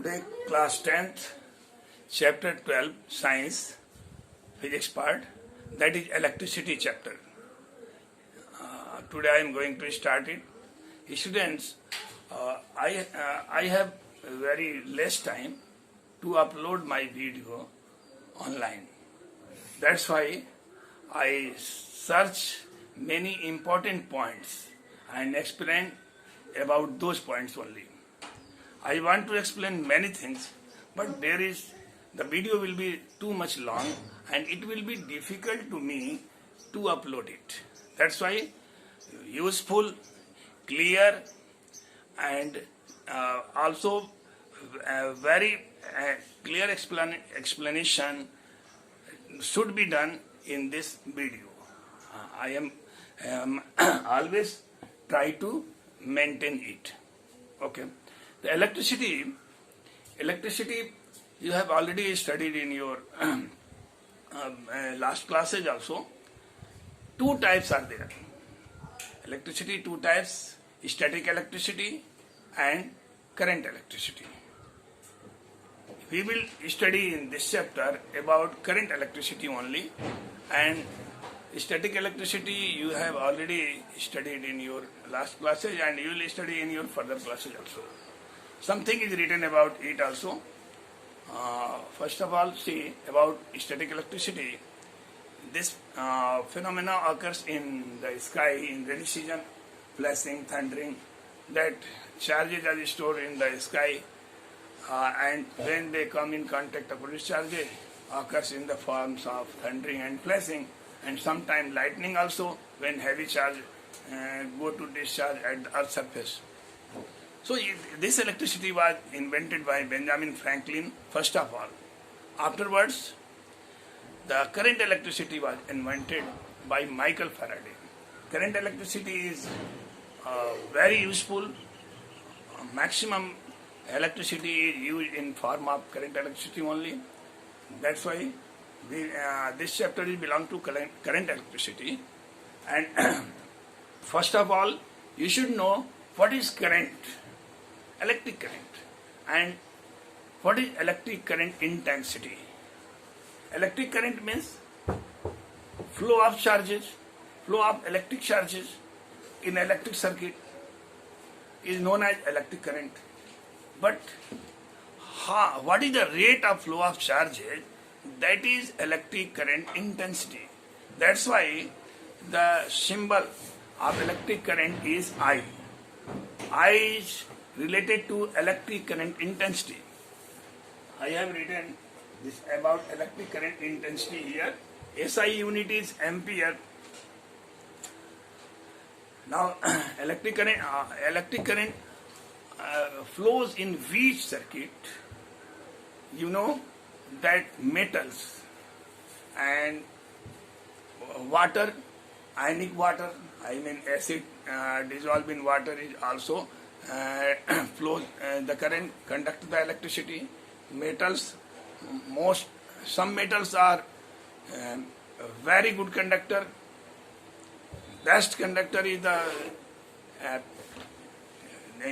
Today class 10th, chapter 12, science, physics part, that is electricity chapter. Today I am going to start it. Students, I have very less time to upload my video online. That's why I search many important points and explain about those points only. I want to explain many things, but the video will be too much long and it will be difficult to me to upload it. That's why useful, clear, and also very clear explanation should be done in this video. I am always try to maintain it. Okay. The electricity you have already studied in your last classes also. Two types are there. Electricity, two types: static electricity and current electricity. We will study in this chapter about current electricity only, and static electricity you have already studied in your last classes and you will study in your further classes also. Something is written about it also. First of all, see about static electricity. This phenomena occurs in the sky in rainy season, flashing, thundering. That charges are stored in the sky, and when they come in contact with this charges, occurs in the forms of thundering and flashing, and sometimes lightning also when heavy charge go to discharge at the Earth's surface. So this electricity was invented by Benjamin Franklin first of all. Afterwards, the current electricity was invented by Michael Faraday. Current electricity is very useful. Maximum electricity is used in form of current electricity only. That's why this chapter is belong to current electricity. And first of all, you should know what is current, electric current, and what is electric current intensity. Electric current means flow of charges, flow of electric charges in electric circuit is known as electric current. But what is the rate of flow of charges? That is electric current intensity. That's why the symbol of electric current is I. I is related to electric current intensity. I have written this about electric current intensity here. SI unit is ampere. Now electric current flows in which circuit? You know that metals and water, ionic water, acid dissolved in water is also flows the current, conduct the electricity. Metals, some metals are very good conductor. Best conductor is the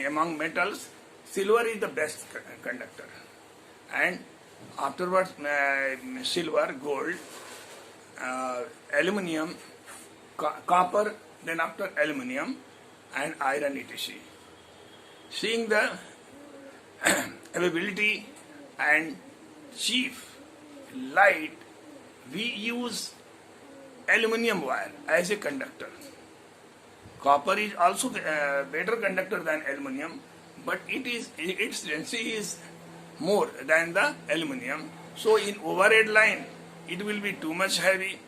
among metals, silver is the best conductor, and afterwards silver, gold, aluminium, copper, then after aluminium and iron etc. Seeing the availability and cheap light, we use aluminium wire as a conductor. Copper is also better conductor than aluminium, but its density is more than the aluminium. So in overhead line, it will be too much heavy.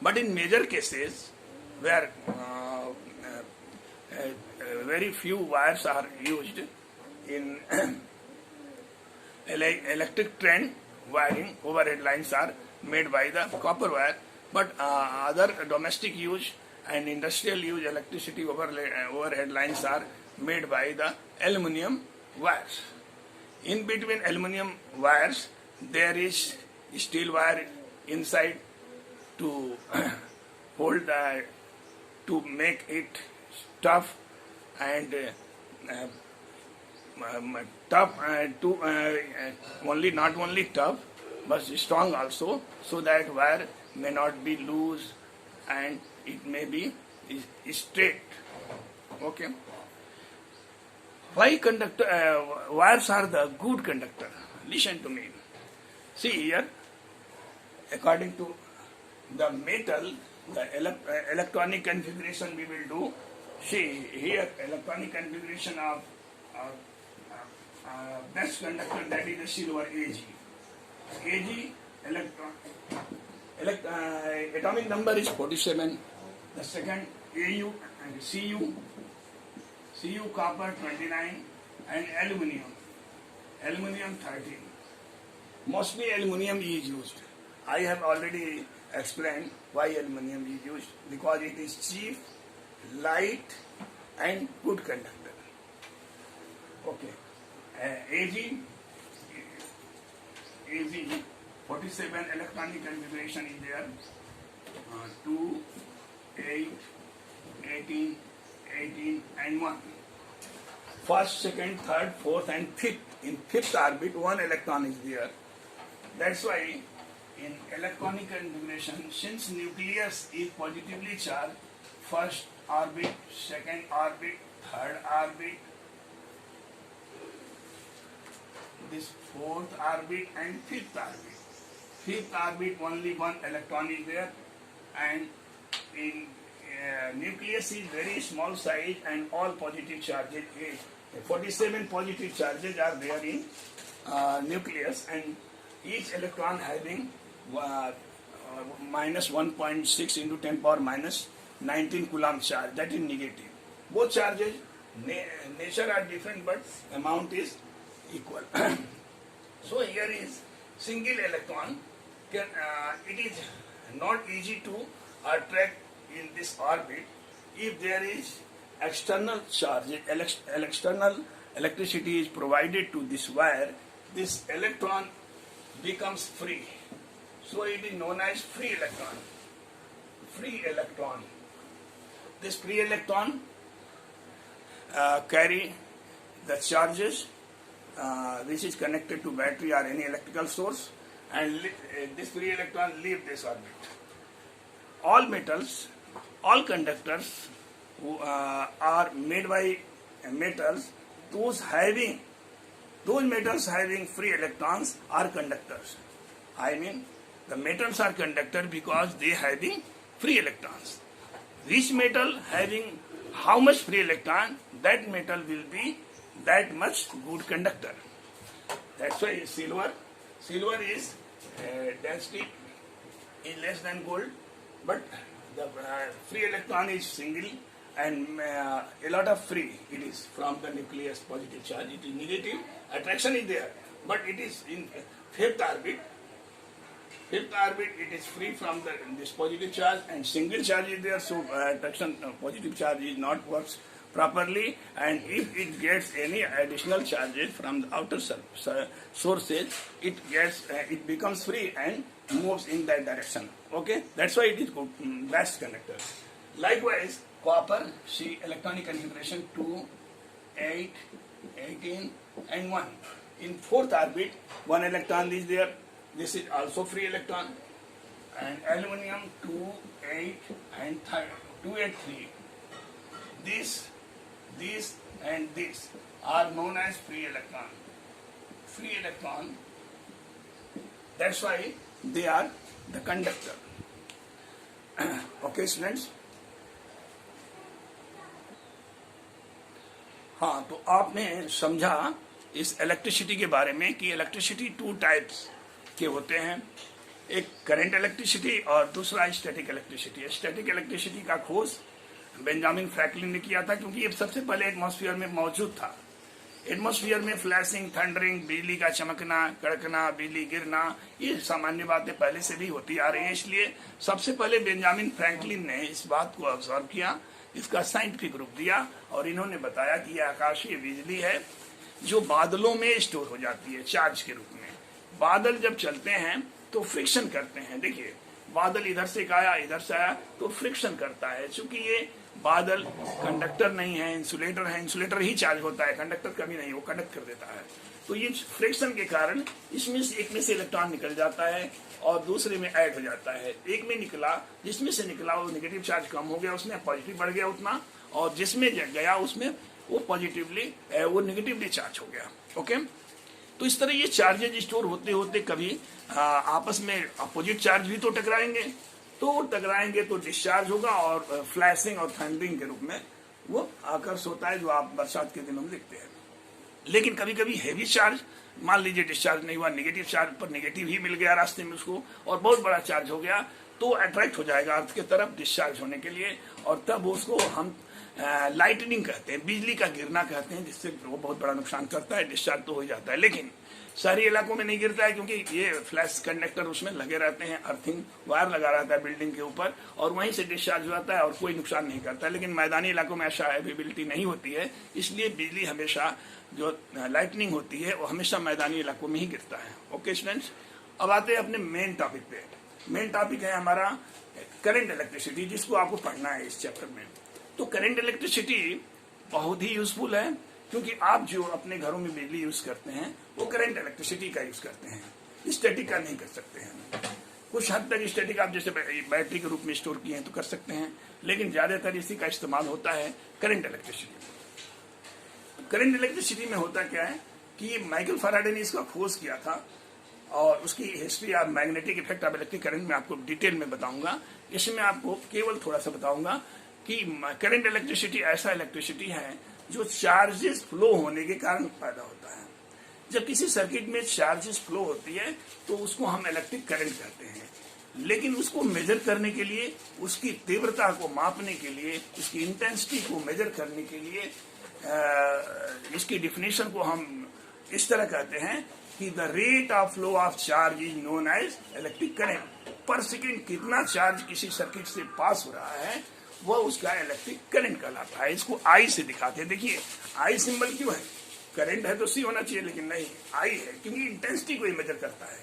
But in major cases, where very few wires are used in electric trend wiring, overhead lines are made by the copper wire, but other domestic use and industrial use electricity overhead lines are made by the aluminium wires. In between aluminium wires, there is steel wire inside to hold to make it tough and tough, only not only tough but strong also, so that wire may not be loose and it may be straight. Okay. Why wires are the good conductor? Listen to me. See here, according to the metal, the electronic configuration we will do. See here, electronic configuration of best conductor, that is the silver Ag. Ag atomic number is 47. The second Au and Cu copper 29 and aluminium 13. Mostly aluminium is used. I have already explained why aluminium is used, because it is cheap, light and good conductor. Okay. Ag 47 electronic configuration is there. 2, 8, 18, 18 and 1. First, second, third, fourth and fifth. In fifth orbit, one electron is there. That's why in electronic configuration, since nucleus is positively charged, first orbit, second orbit, third orbit, this fourth orbit and fifth orbit. Fifth orbit, only one electron is there, and in nucleus is very small size and all positive charges. 47 positive charges are there in nucleus, and each electron having minus 1.6 into 10 power minus 19 Coulomb charge, that is negative. Both charges, nature are different but amount is equal. So here is single electron. It is not easy to attract in this orbit if there is external charge, external electricity is provided to this wire. This electron becomes free. So it is known as free electron. Free electron. This free electron carry the charges which is connected to battery or any electrical source, and this free electron leave this orbit. All metals, all conductors are made by metals. Those metals having free electrons are conductors. I mean, the metals are conductor because they having free electrons. Which metal having how much free electron, that metal will be that much good conductor. That's why silver is density is less than gold, but the free electron is single, and a lot of free it is from the nucleus positive charge. It is negative, attraction is there, but it is in fifth orbit. Fifth orbit, it is free from this positive charge, and single charge is there, so attraction positive charge is not works properly, and if it gets any additional charges from the outer sources, it becomes free and moves in that direction. Okay, that's why it is good, best conductor. Likewise, copper, see electronic configuration 2, 8, 18 and 1. In fourth orbit, one electron is there. This is also free electron. And aluminium 2, 8 and 2, 8, 3. This and this are known as free electron. Free electron, that's why they are the conductor. Okay students? हाँ, तो आपने समझा इस electricity के बारे में कि electricity 2 types के होते हैं, एक करंट इलेक्ट्रिसिटी और दूसरा स्टैटिक इलेक्ट्रिसिटी। स्टैटिक इलेक्ट्रिसिटी का खोज बेंजामिन फ्रैंकलिन ने किया था, क्योंकि ये सबसे पहले एटमॉस्फेयर में मौजूद था। एटमॉस्फेयर में फ्लैशिंग, थंडरिंग, बिजली का चमकना, कड़कना, बिजली गिरना, ये सामान्य बातें पहले से भी होती आ रही हैं। इसलिए सबसे पहले बेंजामिन फ्रैंकलिन ने इस बात को ऑब्जर्व किया, इसका साइंटिफिक रूप दिया, और इन्होंने बताया कि यह आकाशीय बिजली है जो बादलों में स्टोर हो जाती है चार्ज के रूप में। बादल जब चलते हैं तो फ्रिक्शन करते हैं। देखिए, बादल इधर से आया, इधर से आया, तो फ्रिक्शन करता है। चूंकि ये बादल कंडक्टर नहीं है, इंसुलेटर है, इंसुलेटर ही चार्ज होता है, कंडक्टर कभी नहीं, वो कंडक्ट कर देता है। तो ये फ्रिक्शन के कारण इसमें से एक में से इलेक्ट्रॉन निकल जाता है और दूसरे में ऐड हो जाता है। एक में निकला, जिसमें से निकला वो नेगेटिव चार्ज कम हो गया, उसमें पॉजिटिव बढ़ गया उतना, और जिसमें गया उसमें वो पॉजिटिवली वो नेगेटिवली चार्ज हो गया। ओके, तो इस तरह ये चार्जेज स्टोर होते होते कभी आपस में अपोजिट चार्ज भी तो टकराएंगे, तो डिस्चार्ज होगा और फ्लैशिंग और थंडरिंग के रूप में वो आकर्ष होता है, जो आप बरसात के दिनों में देखते हैं। लेकिन कभी कभी हैवी चार्ज, मान लीजिए डिस्चार्ज नहीं हुआ, नेगेटिव चार्ज पर नेगेटिव ही मिल गया रास्ते में उसको, और बहुत बड़ा चार्ज हो गया, तो अट्रैक्ट हो जाएगा अर्थ की तरफ डिस्चार्ज होने के लिए, और तब उसको हम लाइटनिंग कहते हैं, बिजली का गिरना कहते हैं, जिससे वो बहुत बड़ा नुकसान करता है। डिस्चार्ज तो हो जाता है, लेकिन शहरी इलाकों में नहीं गिरता है, क्योंकि ये फ्लैश कंडक्टर उसमें लगे रहते हैं, अर्थिंग वायर लगा रहता है बिल्डिंग के ऊपर, और वहीं से डिस्चार्ज हो जाता है और कोई नुकसान नहीं करता है। लेकिन मैदानी इलाकों में ऐसा अवेलेबिलिटी नहीं होती है, इसलिए बिजली हमेशा, जो लाइटनिंग होती है, वो हमेशा मैदानी इलाकों में ही गिरता है। ओके स्टूडेंट्स, अब आते हैं अपने मेन टॉपिक पे। मेन टॉपिक है हमारा करंट इलेक्ट्रिसिटी, जिसको आपको पढ़ना है इस चैप्टर में। तो करंट इलेक्ट्रिसिटी बहुत ही यूजफुल है, क्योंकि आप जो अपने घरों में बिजली यूज करते हैं वो करंट इलेक्ट्रिसिटी का यूज करते हैं, स्टैटिक का नहीं कर सकते हैं। कुछ हद तक स्टैटिक आप जैसे बैटरी के रूप में स्टोर किए हैं तो कर सकते हैं, लेकिन ज्यादातर इसी का इस्तेमाल होता है करंट इलेक्ट्रिसिटी। करंट इलेक्ट्रिसिटी में होता क्या है कि माइकल फैराडे ने इसका खोज किया था, और उसकी history of magnetic effect of electric current में आपको डिटेल में बताऊंगा। इसमें आपको केवल थोड़ा सा बताऊंगा कि करंट इलेक्ट्रिसिटी ऐसा इलेक्ट्रिसिटी है जो चार्जेस फ्लो होने के कारण पैदा होता है। जब किसी सर्किट में चार्जेस फ्लो होती है तो उसको हम इलेक्ट्रिक करंट कहते हैं, लेकिन उसको मेजर करने के लिए, उसकी तीव्रता को मापने के लिए, उसकी इंटेंसिटी को मेजर करने के लिए इसकी डिफिनेशन को हम इस तरह कहते हैं कि the rate of flow of charge is known as electric current. पर सेकेंड कितना चार्ज किसी सर्किट से पास हो रहा है वह उसका इलेक्ट्रिक करंट कहलाता है। इसको आई से दिखाते हैं। देखिए आई सिंबल क्यों है, करंट है तो सी होना चाहिए, लेकिन नहीं, आई है क्योंकि इंटेंसिटी को ही मेजर करता है।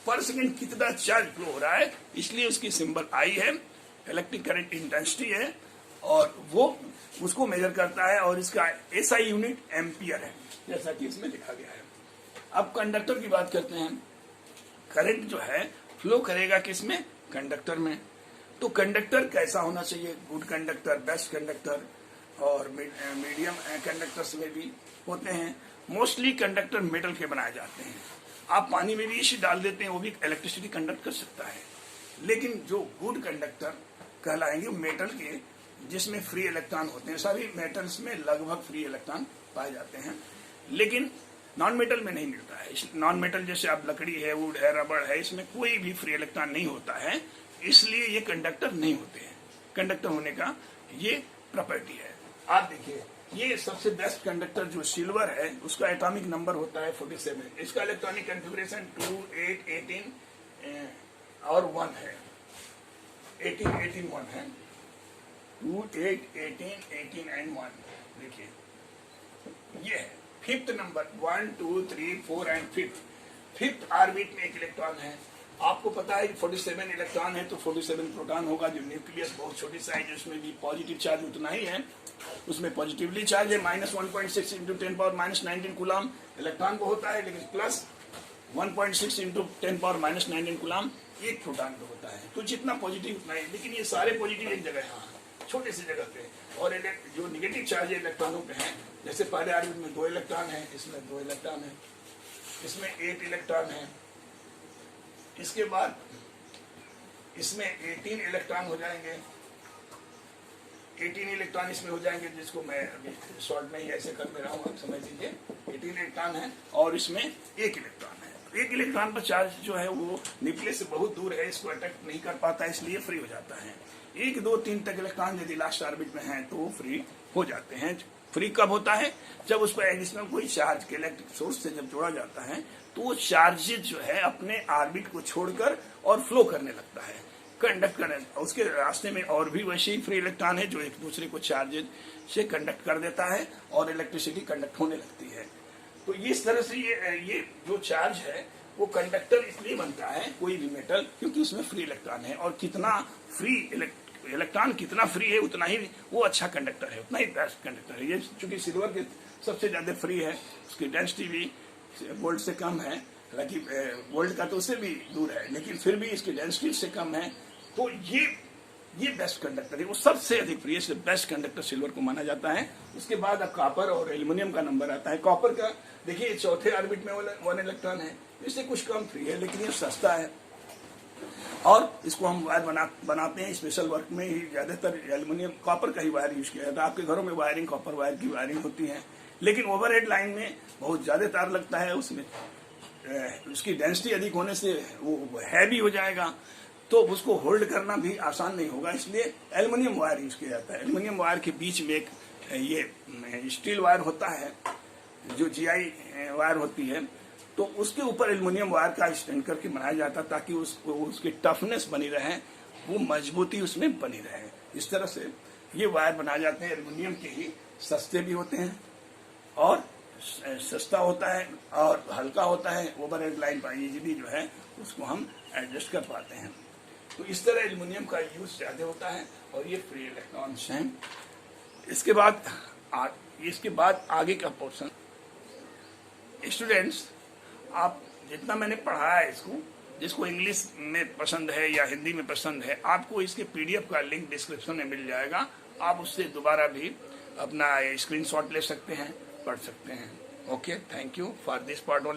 पर सेकेंड कितना चार्ज फ्लो हो रहा है, इसलिए उसकी सिंबल आई है। इलेक्ट्रिक करंट इंटेंसिटी है और वो उसको मेजर करता है, और इसका एसआई यूनिट एम्पियर है, जैसा कि इसमें लिखा गया है। अब कंडक्टर की बात करते हैं। करंट जो है फ्लो करेगा किसमें, कंडक्टर में। तो कंडक्टर कैसा होना चाहिए, गुड कंडक्टर, बेस्ट कंडक्टर, और मीडियम कंडक्टर्स में भी होते हैं। मोस्टली कंडक्टर मेटल के बनाए जाते हैं। आप पानी में भी इसे डाल देते हैं, वो भी इलेक्ट्रिसिटी कंडक्ट कर सकता है। लेकिन जो गुड कंडक्टर कहलाएंगे मेटल के, जिसमें फ्री इलेक्ट्रॉन होते हैं। सभी मेटल्स में लगभग फ्री इलेक्ट्रॉन पाए जाते हैं, लेकिन नॉन मेटल में नहीं मिलता है। नॉन मेटल जैसे आप लकड़ी है, वुड है, रबड़ है, इसमें कोई भी फ्री इलेक्ट्रॉन नहीं होता है, इसलिए ये कंडक्टर नहीं होते हैं। कंडक्टर होने का ये प्रॉपर्टी है। आप देखिए ये सबसे बेस्ट कंडक्टर जो सिल्वर है, उसका एटॉमिक नंबर होता है 47। इसका इलेक्ट्रॉनिक कॉन्फ़िगरेशन 2, 8, 18 और 1 है। 18, 18, 1 है। 2, 8, 18, 18 एंड 1। देखिए ये है fifth number, 1, 2, 3, 4 and fifth orbit में एक इलेक्ट्रॉन है। आपको पता है 47 इलेक्ट्रॉन है तो 47 प्रोटॉन होगा। जो न्यूक्लियस बहुत छोटी साइज है, उसमें भी पॉजिटिव चार्ज उतना ही है, उसमें पॉजिटिवली चार्ज है -1.6 इंटू 10 पावर -19 कूलम इलेक्ट्रॉन को होता है, लेकिन प्लस 1.6 इंटू 10 पावर -19 कूलम एक प्रोटॉन को होता है। तो जितना पॉजिटिव उतना है, लेकिन ये सारे पॉजिटिव एक जगह है, छोटे से जगह पे। और जो निगेटिव चार्ज है इलेक्ट्रॉनों पे है, जैसे पहले ऑर्बिट में 2 इलेक्ट्रॉन है, इसमें 2 इलेक्ट्रॉन है, इसमें 8 इलेक्ट्रॉन है, इसके बाद इसमें 18 इलेक्ट्रॉन हो जाएंगे। 18 इलेक्ट्रॉन इसमें हो जाएंगे, जिसको मैं अभी शॉर्ट में ही ऐसे कर दे रहा हूँ, आप समझ लीजिए। 18 इलेक्ट्रॉन है और इसमें 1 इलेक्ट्रॉन है। 1 इलेक्ट्रॉन पर चार्ज जो है वो न्यूक्लियस से बहुत दूर है, इसको अटैक नहीं कर पाता, इसलिए फ्री हो जाता है। 1, 2, 3 तक इलेक्ट्रॉन यदि लास्ट ऑर्बिट में है तो वो फ्री हो जाते हैं। फ्री कब होता है, जब उस पर एडिशनल कोई चार्ज के इलेक्ट्रिक सोर्स से जब जोड़ा जाता है तो वो चार्जेज जो है अपने ऑर्बिट को छोड़कर और फ्लो करने लगता है, कंडक्ट करने। उसके रास्ते में और भी वैसे ही फ्री इलेक्ट्रॉन है जो एक दूसरे को चार्जेज से कंडक्ट कर देता है और इलेक्ट्रिसिटी कंडक्ट होने लगती है। तो इस तरह से ये जो चार्ज है वो कंडक्टर इसलिए बनता है कोई भी मेटल, क्योंकि उसमें फ्री इलेक्ट्रॉन है। और कितना फ्री इलेक्ट्रॉन कितना फ्री है उतना ही वो अच्छा कंडक्टर है, उतना ही बेस्ट कंडक्टर है। ये चूंकि सिल्वर के सबसे ज्यादा फ्री है, उसकी डेंसिटी भी गोल्ड से कम है, हालांकि गोल्ड का तो उससे भी दूर है, लेकिन फिर भी इसकी डेंसिटी से कम है, तो ये बेस्ट कंडक्टर है, वो सबसे अधिक फ्री है, बेस्ट कंडक्टर सिल्वर को माना जाता है। उसके बाद अब कॉपर और एल्यूमिनियम का नंबर आता है। कॉपर का देखिए चौथे ऑर्बिट में 1 इलेक्ट्रॉन है, इससे कुछ कम फ्री है, लेकिन ये सस्ता है और इसको हम वायर बनाते हैं स्पेशल वर्क में ही, ज्यादातर एल्यूमिनियम कॉपर का ही वायर यूज किया जाता है। आपके घरों में वायरिंग कॉपर वायर की वायरिंग होती है, लेकिन ओवरहेड लाइन में बहुत ज्यादा तार लगता है, उसमें उसकी डेंसिटी अधिक होने से वो हैवी हो जाएगा, तो उसको होल्ड करना भी आसान नहीं होगा, इसलिए एल्युमिनियम वायर यूज किया जाता है। एल्युमिनियम वायर के बीच में एक ये स्टील वायर होता है जो GI वायर होती है, तो उसके ऊपर एल्युमिनियम वायर का स्टैंड करके बनाया जाता है ताकि उसकी टफनेस बनी रहे, वो मजबूती उसमें बनी रहे। इस तरह से ये वायर बनाए जाते हैं, एल्युमिनियम के ही, सस्ते भी होते हैं और सस्ता होता है और हल्का होता है। ओवरहेड लाइन पर इजीली जो है उसको हम एडजस्ट कर पाते हैं। तो इस तरह एल्युमिनियम का यूज ज्यादा होता है और ये फ्री इलेक्ट्रॉन्स हैं। इसके बाद आगे का पोर्शन, स्टूडेंट्स आप जितना मैंने पढ़ाया है इसको, जिसको इंग्लिश में पसंद है या हिंदी में पसंद है, आपको इसके PDF का लिंक डिस्क्रिप्शन में मिल जाएगा, आप उससे दोबारा भी अपना स्क्रीनशॉट ले सकते हैं, पढ़ सकते हैं। Okay, thank you for this part.